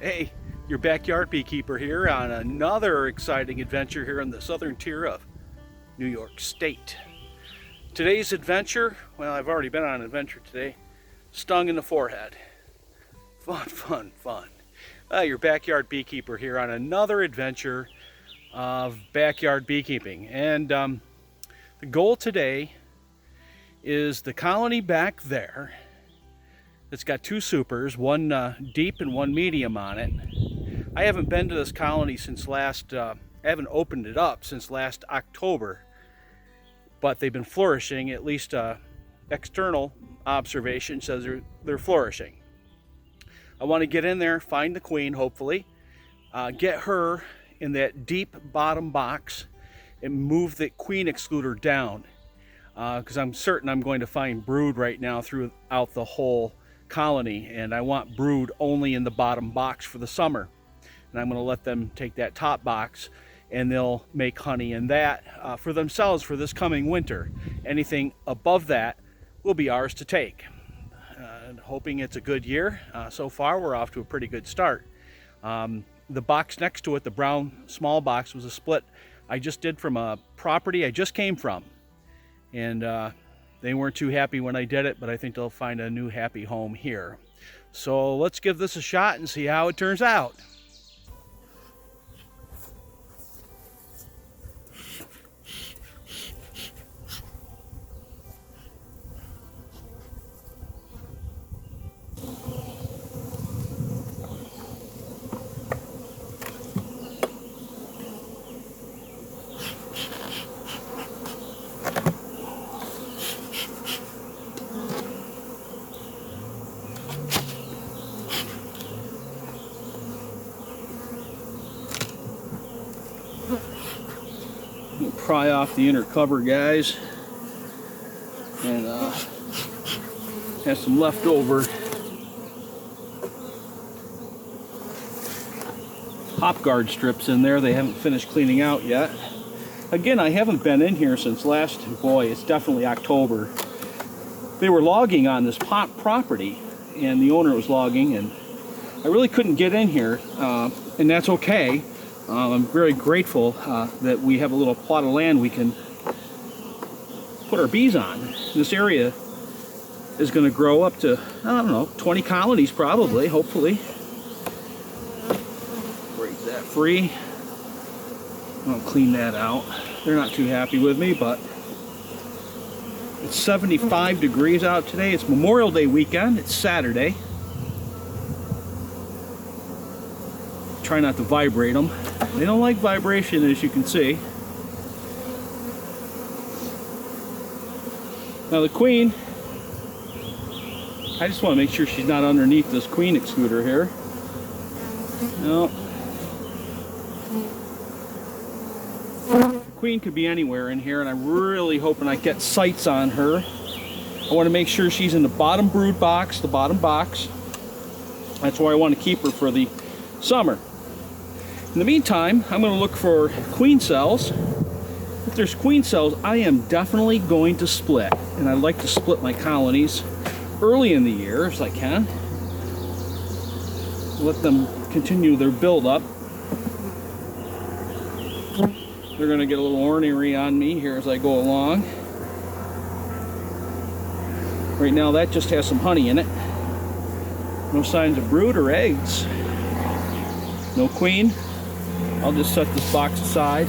Hey, your backyard beekeeper here on another exciting adventure here in the southern tier of New York State. Today's adventure, well, I've already been on an adventure today, stung in the forehead. Fun, fun, fun. Your backyard beekeeper here on another adventure of backyard beekeeping. And the goal today is the colony back there. It's got two supers, one deep and one medium on it. I haven't been to this colony since I haven't opened it up since last October, but they've been flourishing. At least external observation says they're flourishing. I want to get in there, find the queen, hopefully, get her in that deep bottom box and move the queen excluder down, because I'm certain I'm going to find brood right now throughout the whole colony, and I want brood only in the bottom box for the summer. And I'm going to let them take that top box and they'll make honey in that for themselves for this coming winter. Anything above that will be ours to take. Hoping it's a good year. So far we're off to a pretty good start. The box next to it, the brown small box, was a split I just did from a property I just came from, and they weren't too happy when I did it, but I think they'll find a new happy home here. So let's give this a shot and see how it turns out. Pry off the inner cover, guys, and have some leftover hop guard strips in there. They haven't finished cleaning out yet. Again, I haven't been in here since it's definitely October. They were logging on this property, and the owner was logging, and I really couldn't get in here, and that's okay. I'm very grateful that we have a little plot of land we can put our bees on. This area is going to grow up to, I don't know, 20 colonies probably, hopefully. Break that free. I'll clean that out. They're not too happy with me, but it's 75 degrees out today. It's Memorial Day weekend. It's Saturday. Try not to vibrate them. They don't like vibration, as you can see. Now the queen, I just want to make sure she's not underneath this queen excluder here. No. The queen could be anywhere in here, and I'm really hoping I get sights on her. I want to make sure she's in the bottom brood box, the bottom box. That's where I want to keep her for the summer. In the meantime, I'm going to look for queen cells. If there's queen cells, I am definitely going to split. And I like to split my colonies early in the year as I can. Let them continue their build-up. They're going to get a little ornery on me here as I go along. Right now that just has some honey in it. No signs of brood or eggs. No queen. I'll just set this box aside. I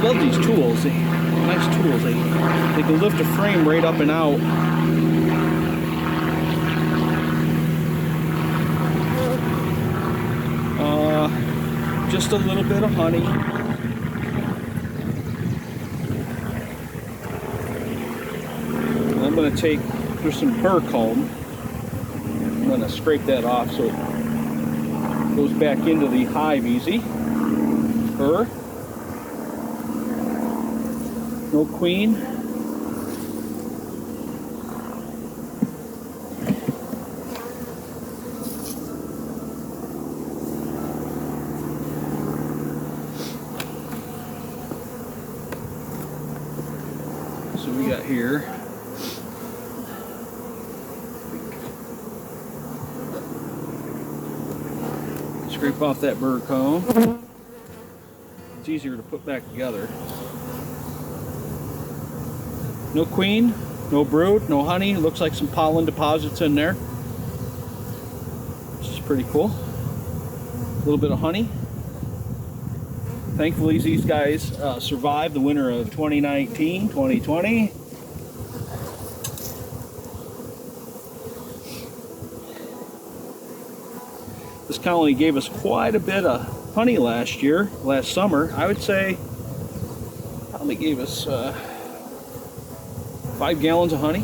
love these tools. Nice tools. They can lift a frame right up and out. Just a little bit of honey. And I'm going to there's some burr comb. I'm going to scrape that off so it goes back into the hive easy. Burr. No queen. So we got here. Scrape off that bird comb. It's easier to put back together. No queen, no brood, no honey. Looks like some pollen deposits in there, which is pretty cool. A little bit of honey. Thankfully, these guys survived the winter of 2019, 2020. This colony gave us quite a bit of honey last summer. I would say probably gave us 5 gallons of honey,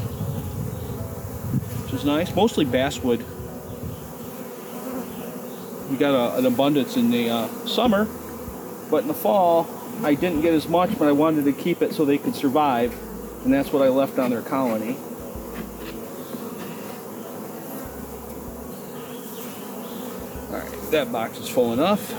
which is nice. Mostly basswood. We got an abundance in the summer, but in the fall I didn't get as much, but I wanted to keep it so they could survive, and that's what I left on their colony. Alright, that box is full enough.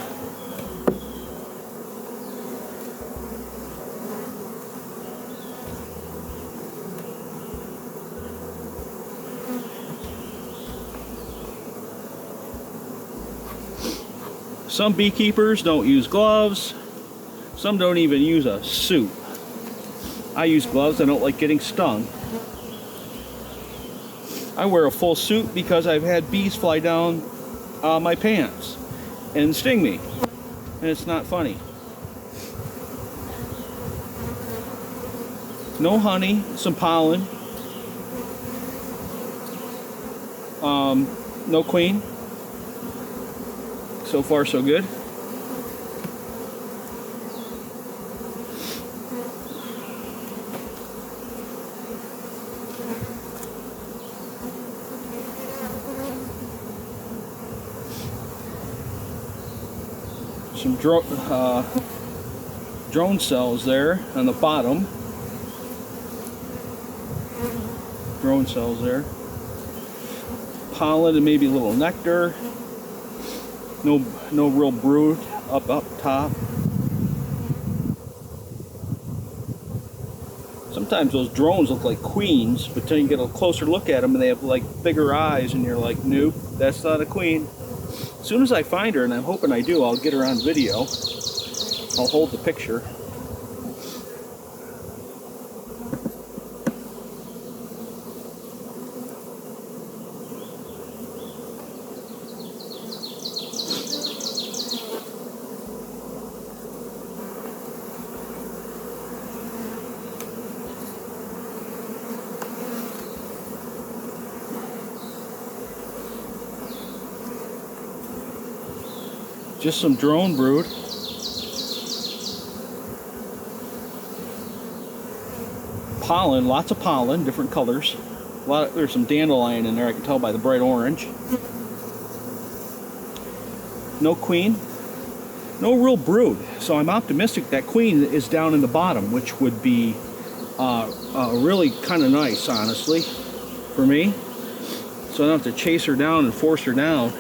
Some beekeepers don't use gloves. Some don't even use a suit. I use gloves. I don't like getting stung. I wear a full suit because I've had bees fly down my pants and sting me. And it's not funny. No honey, some pollen. No queen. So far, so good. Some drone cells there on the bottom. Drone cells there. Pollen and maybe a little nectar. No real brood up top. Sometimes those drones look like queens, but then you get a closer look at them and they have like bigger eyes, and you're like, nope, that's not a queen. As soon as I find her, and I'm hoping I do, I'll get her on video. I'll hold the picture. Just some drone brood. Pollen, lots of pollen, different colors. There's some dandelion in there, I can tell by the bright orange. No queen, no real brood. So I'm optimistic that queen is down in the bottom, which would be really kind of nice, honestly, for me. So I don't have to chase her down and force her down.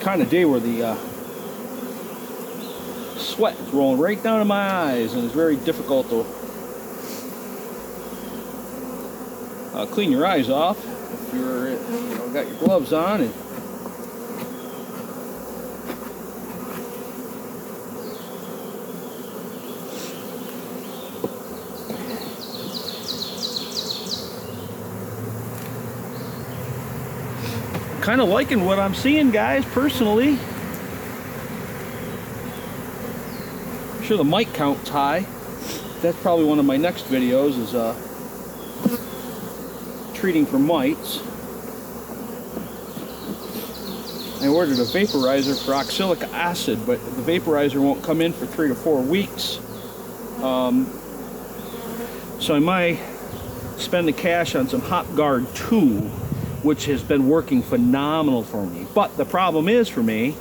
Kind of day where the sweat is rolling right down in my eyes, and it's very difficult to clean your eyes off if you're got your gloves on. And kind of liking what I'm seeing, guys, personally. I'm sure the mite count's high. That's probably one of my next videos, is treating for mites. I ordered a vaporizer for oxalic acid, but the vaporizer won't come in for 3 to 4 weeks. So I might spend the cash on some Hop Guard 2, which has been working phenomenal for me. But the problem is, for me,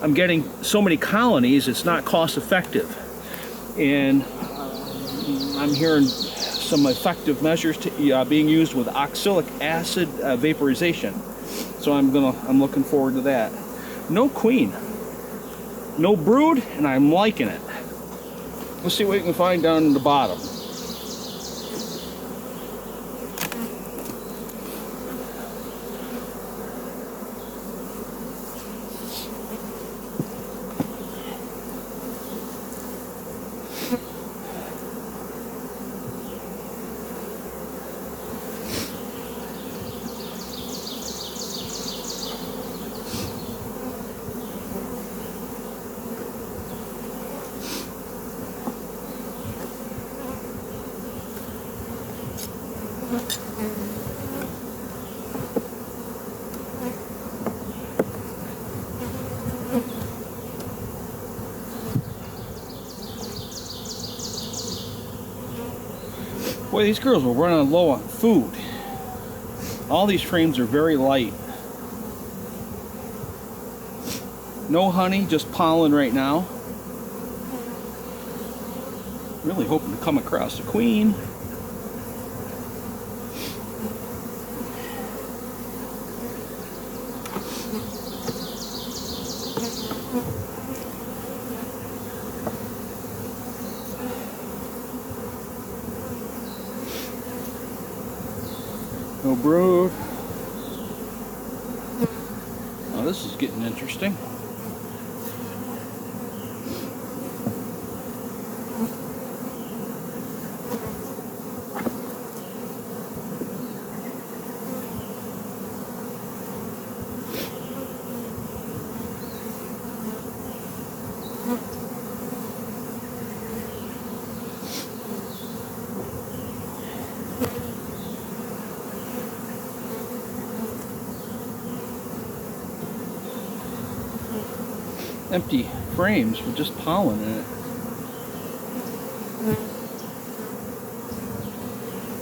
I'm getting so many colonies, it's not cost effective. And I'm hearing some effective measures being used with oxalic acid vaporization. So I'm looking forward to that. No queen, no brood, and I'm liking it. Let's see what we can find down in the bottom. Boy, these girls will run low on food. All these frames are very light. No honey, just pollen right now. Really hoping to come across a queen. No brood. Oh, this is getting interesting. Empty frames with just pollen in it.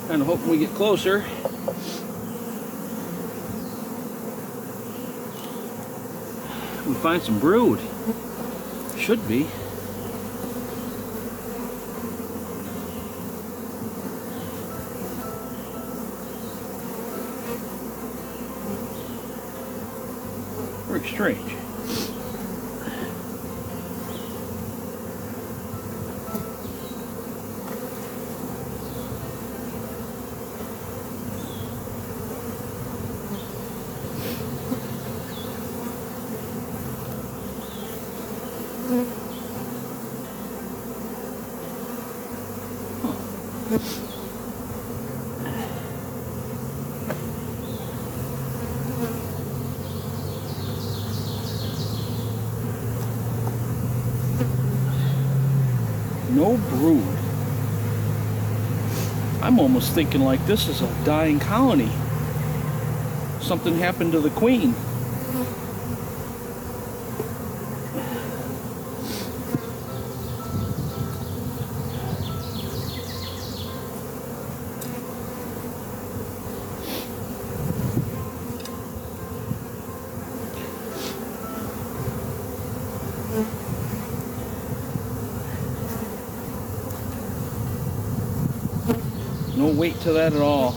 Kind of hoping we get closer. We find some brood. Should be. Very strange. No brood. I'm almost thinking like this is a dying colony. Something happened to the queen. No weight to that at all.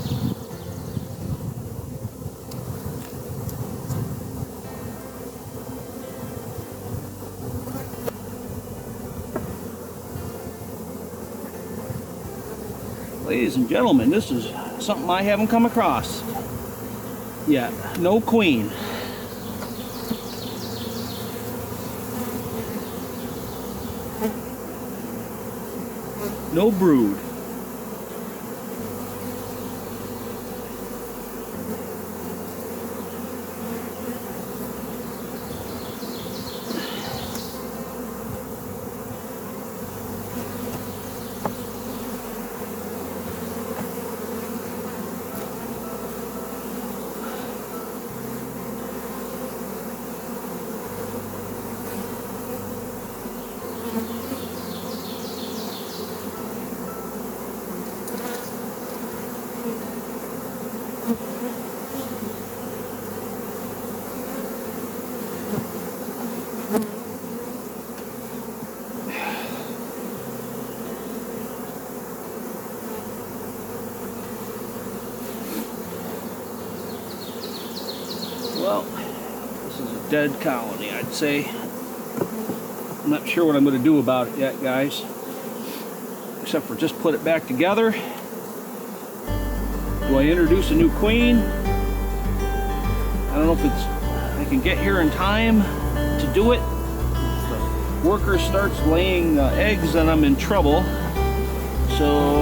Ladies and gentlemen, this is something I haven't come across yet. No queen. No brood. dead colony, I'd say. I'm not sure what I'm going to do about it yet, guys. Except for just put it back together. Do I introduce a new queen? I don't know if I can get here in time to do it. If the worker starts laying eggs, then I'm in trouble. So